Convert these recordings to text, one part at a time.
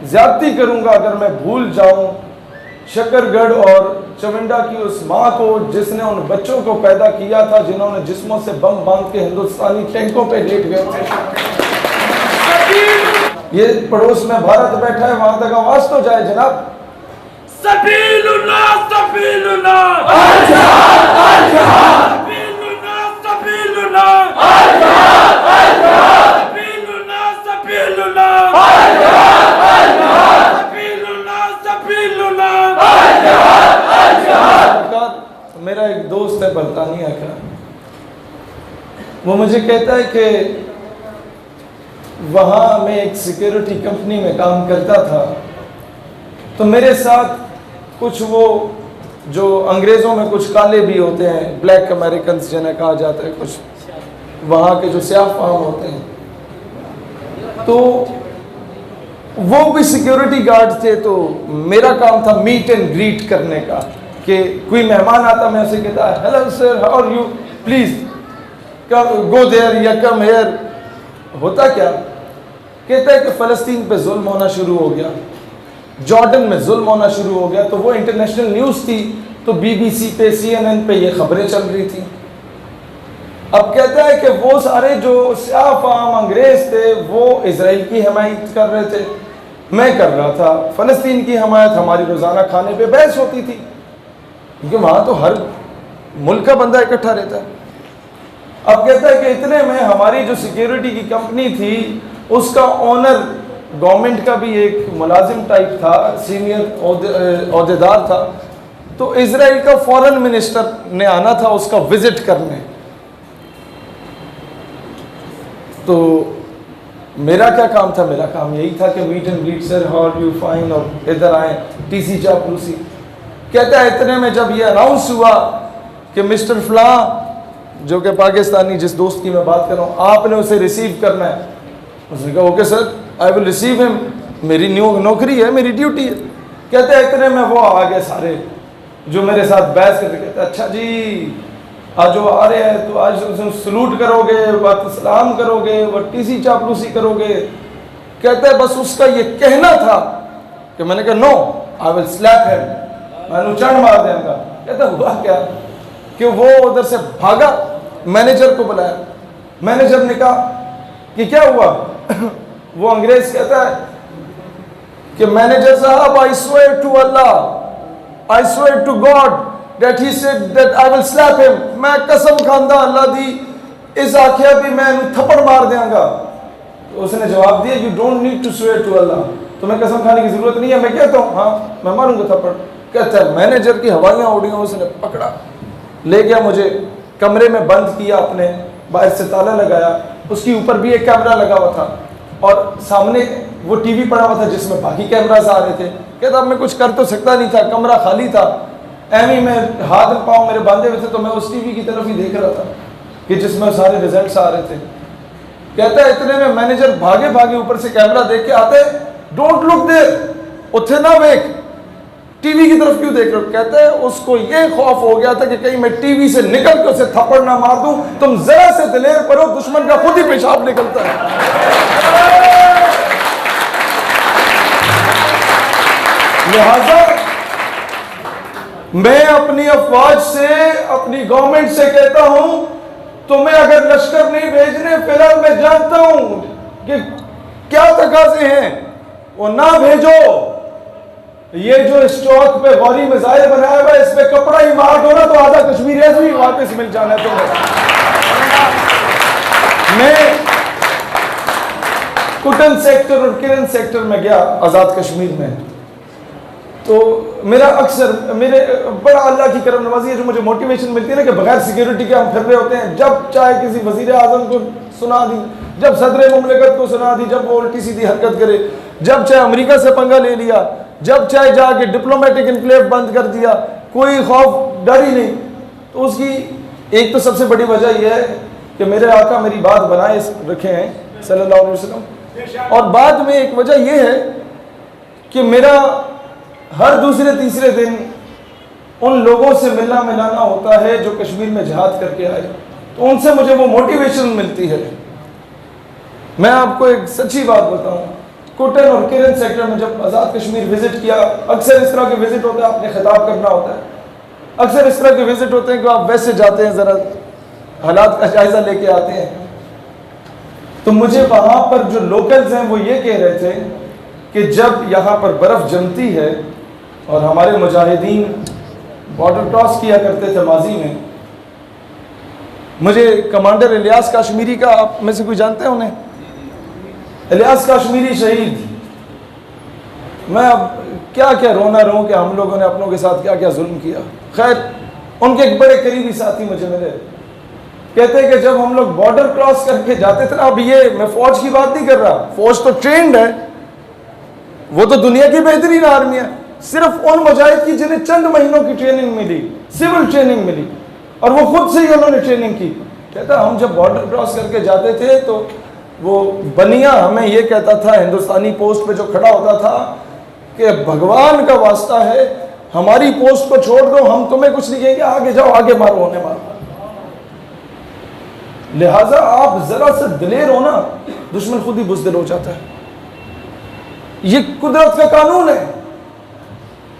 ज्यादती करूंगा अगर मैं भूल जाऊं शकरगढ़ और चविंडा की उस माँ को जिसने उन बच्चों को पैदा किया था जिन्होंने जिस्मों से बम बांध के हिंदुस्तानी टैंकों पे लेट गए थे। ये पड़ोस में भारत बैठा है, वहां तक आवाज तो जाए जनाब। सबीलुना सबीलुना सबीलुना सबीलुना सबीलुना सबीलुना सबीलुना सबीलुना। मेरा एक दोस्त है बरतानिया का, वो मुझे कहता है कि वहाँ मैं एक सिक्योरिटी कंपनी में काम करता था, तो मेरे साथ कुछ वो जो अंग्रेज़ों में कुछ काले भी होते हैं, ब्लैक अमेरिकन जिन्हें कहा जाता है, कुछ वहाँ के जो स्याह फाम होते हैं, तो वो भी सिक्योरिटी गार्ड थे। तो मेरा काम था मीट एंड ग्रीट करने का, कि कोई मेहमान आता मैं उसे कहता hello sir how are you, please come go there या कम हेयर। होता क्या, कहता है कि फ़लस्तीन पे जुल्म होना शुरू हो गया, जॉर्डन में जुल्म होना शुरू हो गया। तो वो इंटरनेशनल न्यूज़ थी, तो BBC पे CNN पे ये खबरें चल रही थी। अब कहता है कि वो सारे जो स्याह फाम अंग्रेज़ थे वो इजराइल की हमायत कर रहे थे, मैं कर रहा था फ़लस्तीन की हमायत। हमारी रोज़ाना खाने पे बहस होती थी, क्योंकि वहाँ तो हर मुल्क का बंदा इकट्ठा रहता है। अब कहता है कि इतने में हमारी जो सिक्योरिटी की कंपनी थी उसका ओनर गवर्नमेंट का भी एक मुलाजिम टाइप था, सीनियर ओहदेदार था। तो इजराइल का फॉरेन मिनिस्टर ने आना था उसका विजिट करने। तो मेरा क्या काम था, मेरा काम यही था कि meet and greet sir how are you fine, और इधर आए TC चापलूसी। कहता है इतने में जब ये अनाउंस हुआ कि मिस्टर फला, जो कि पाकिस्तानी जिस दोस्त की मैं बात कर रहा हूँ, आपने उसे रिसीव करना है। उसने कहा okay sir I will receive him, मेरी नौकरी है, मेरी ड्यूटी है। कहते हैं इतने में वो आ गए सारे जो मेरे साथ बहस करते। कहते अच्छा जी आज जो आ रहे हैं तो आज सलूट करोगे, बात सलाम करोगे, वो TC चापलूसी करोगे। कहते हैं बस उसका ये कहना था कि मैंने कहा no I will slap him, मैं चढ़ मार देंगे। कहता हुआ क्या कि वो उधर से भागा, मैनेजर को बुलाया। मैनेजर ने कहा कि क्या हुआ वो अंग्रेज कहता है कि मैनेजर साहब I swear to Allah, I swear to God that he said that I will slap him. मैं कसम खांदा अल्लाह दी इस आख्या भी मैं थप्पड़ मार देंगा। तो उसने जवाब दिया you don't need to swear to Allah, तुम्हें कसम खाने की जरूरत नहीं है, मैं कहता हूँ हाँ मैं मारूंगा थप्पड़। कहता है मैनेजर की हवाइयाँ उड़ी, उसने पकड़ा ले गया, मुझे कमरे में बंद किया, अपने बाहर से ताला लगाया। उसके ऊपर भी एक कैमरा लगा हुआ था और सामने वो टीवी पड़ा हुआ था जिसमें बाकी कैमरास आ रहे थे। कहता अब मैं कुछ कर तो सकता नहीं था, कमरा खाली था, एमी में हाथ पाँव मेरे बांधे हुए थे, तो मैं उस टीवी की तरफ ही देख रहा था कि जिसमें सारे रिजल्ट्स आ रहे थे। कहता है इतने में मैनेजर भागे भागे ऊपर से कैमरा देख के आते, डोंट लुक देयर, उठे ना वेख, टीवी की तरफ क्यों देख रहे हो। कहते हैं उसको ये खौफ हो गया था कि कहीं मैं टीवी से निकल के उसे थप्पड़ ना मार दूं। तुम जरा से दिलेर पड़ो, दुश्मन का खुद ही पेशाब निकलता है। लिहाजा मैं अपनी अफवाज से, अपनी गवर्नमेंट से कहता हूं तुम्हें अगर लश्कर नहीं भेजने, फिलहाल मैं जानता हूं कि क्या तकाजे हैं, वो ना भेजो। ये जो स्टॉक पे गौरी मिसाइल बनाया हुआ है, इस पे कपड़ा ही मार दो ना तो आधा कश्मीर ऐसे ही वापस मिल जाना है तुम्हें। मैं कुटन सेक्टर और किरण सेक्टर में गया आज़ाद कश्मीर में, तो मेरा अक्सर मेरे बड़ा अल्लाह की करम नवाजी है जो मुझे मोटिवेशन मिलती है ना कि बगैर सिक्योरिटी के हम फिर रहे होते हैं। जब चाहे किसी वजीर आजम को सुना दी, जब सदर मुमलिकत को सुना दी, जब वो उल्टी सीधी हरकत करे, जब चाहे अमेरिका से पंगा ले लिया, जब चाहे जाके डिप्लोमेटिक इनक्लेव बंद कर दिया, कोई खौफ डर ही नहीं। तो उसकी एक तो सबसे बड़ी वजह यह है कि मेरे आका मेरी बात बनाए रखे हैं सल्लल्लाहु अलैहि वसल्लम, और बाद में एक वजह यह है कि मेरा हर दूसरे तीसरे दिन उन लोगों से मिलना मिलाना होता है जो कश्मीर में जिहाद करके आए, तो उनसे मुझे वो मोटिवेशन मिलती है। मैं आपको एक सच्ची बात बताऊं, कोटन और किरण सेक्टर में जब आज़ाद कश्मीर विजिट किया, अक्सर इस तरह के विजिट होते हैं, आपने खिताब करना होता है, अक्सर इस तरह के विजिट होते हैं कि आप वैसे जाते हैं, ज़रा हालात का जायज़ा लेके आते हैं। तो मुझे वहाँ पर जो लोकल्स हैं वो ये कह रहे थे कि जब यहाँ पर बर्फ़ जमती है और हमारे मुजाहिदीन बॉर्डर क्रॉस किया करते थे माजी में, मुझे कमांडर इलियास काश्मीरी का, आप में से कोई जानते हैं उन्हें? इलियास काश्मीरी शहीद। मैं अब क्या क्या रोना रो कि हम लोगों ने अपनों के साथ क्या क्या जुल्म किया। खैर, उनके एक बड़े करीबी साथी मुझे मिले, कहते हैं कि जब हम लोग बॉर्डर क्रॉस करके जाते थे ना, अब ये मैं फौज की बात नहीं कर रहा, फौज तो ट्रेंड है, वो तो दुनिया की बेहतरीन आर्मी है, सिर्फ उन मुजाहिद की जिन्हें चंद महीनों की ट्रेनिंग मिली, सिविल ट्रेनिंग मिली, और वो खुद से ही उन्होंने ट्रेनिंग की। कहता हम जब बॉर्डर क्रॉस करके जाते थे तो वो बनिया हमें ये कहता था, हिंदुस्तानी पोस्ट पे जो खड़ा होता था, कि भगवान का वास्ता है हमारी पोस्ट को छोड़ दो, हम तुम्हें कुछ नहीं कहेंगे, आगे जाओ, आगे मारो, उन्हें मारो। लिहाजा आप जरा से दिलेर हो ना, दुश्मन खुद ही बुज़दिल हो जाता है। ये कुदरत का कानून है।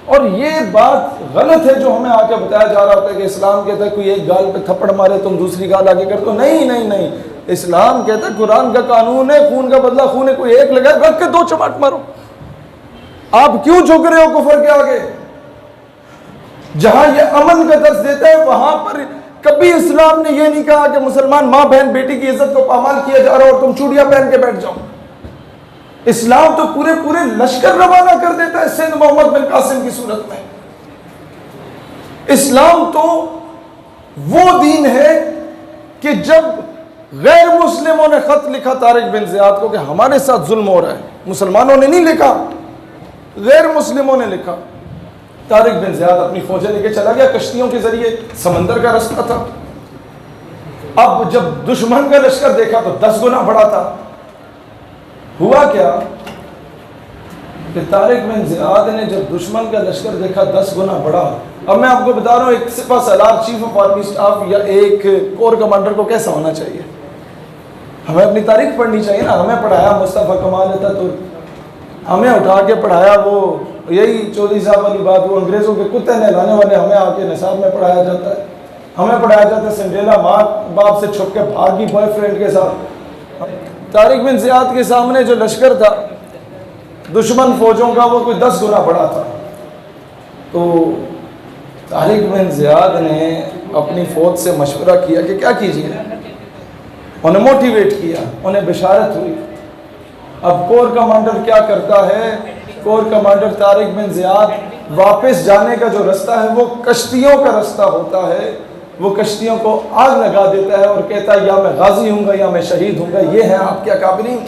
और ये बात गलत है जो हमें आके बताया जा रहा होता है कि इस्लाम कहता है कोई एक गाल पे थप्पड़ मारे तुम दूसरी गाल आगे कर दो। नहीं नहीं नहीं, इस्लाम कहता है, कुरान का कानून है, खून का बदला खून है, कोई एक लगाए रख के दो चमाट मारो। आप क्यों झुक रहे हो कुफर के आगे? जहां ये अमन का दर्ज देता है वहां पर कभी इस्लाम ने यह नहीं कहा कि मुसलमान माँ बहन बेटी की इज्जत को पामाल किया जा रहा है और तुम चूड़ियां पहन के बैठ जाओ। इस्लाम तो पूरे पूरे लश्कर रवाना कर देता है सिंध मोहम्मद बिन कासिम की सूरत में। इस्लाम तो वो दीन है कि जब गैर मुस्लिमों ने खत लिखा तारिक बिन ज़ियाद को कि हमारे साथ जुल्म हो रहा है, मुसलमानों ने नहीं लिखा, गैर मुस्लिमों ने लिखा, तारिक बिन ज़ियाद अपनी फौजें लेके चला गया, कश्तियों के जरिए, समंदर का रास्ता था। अब जब दुश्मन का लश्कर देखा तो 10 गुना बड़ा था। हुआ क्या कि तारिक बिन ज़ियाद ने जब दुश्मन का लश्कर देखा 10 गुना बड़ा, अब मैं आपको बता रहा हूँ एक सिपा सलार, चीफ ऑफ आर्मी स्टाफ या एक कोर कमांडर को कैसा होना चाहिए। हमें अपनी तारीख पढ़नी चाहिए ना। हमें पढ़ाया मुस्तफ़ा कमाल अतातुर्क, हमें उठा के पढ़ाया वो, यही चौधरी साहब वाली बात, वो अंग्रेज़ों के कुत्ते नहलाने वाले हमें आके निसाब में पढ़ाया जाता है। हमें पढ़ाया जाता है सिंड्रेला माँ बाप से छुप के भागी बॉयफ्रेंड के साथ। तारिक बिन ज़ियाद के सामने जो लश्कर था दुश्मन फौजों का, वो कोई 10 गुना बड़ा था। तो तारिक बिन ज़ियाद ने अपनी फ़ौज से मशवरा किया कि क्या कीजिए, उन्हें मोटिवेट किया, उन्हें बिशारत हुई। अब कोर कमांडर क्या करता है, core commander Tariq bin Ziyad वापस जाने का जो रास्ता है वो कश्तियों का रास्ता होता है, वो कश्तियों को आग लगा देता है और कहता है या मैं गाजी हूँगा या मैं शहीद हूँगा। ये है आपके अकाबरीन।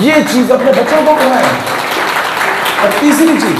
ये चीज़ अपने बच्चों को बनाएं। और तीसरी चीज़,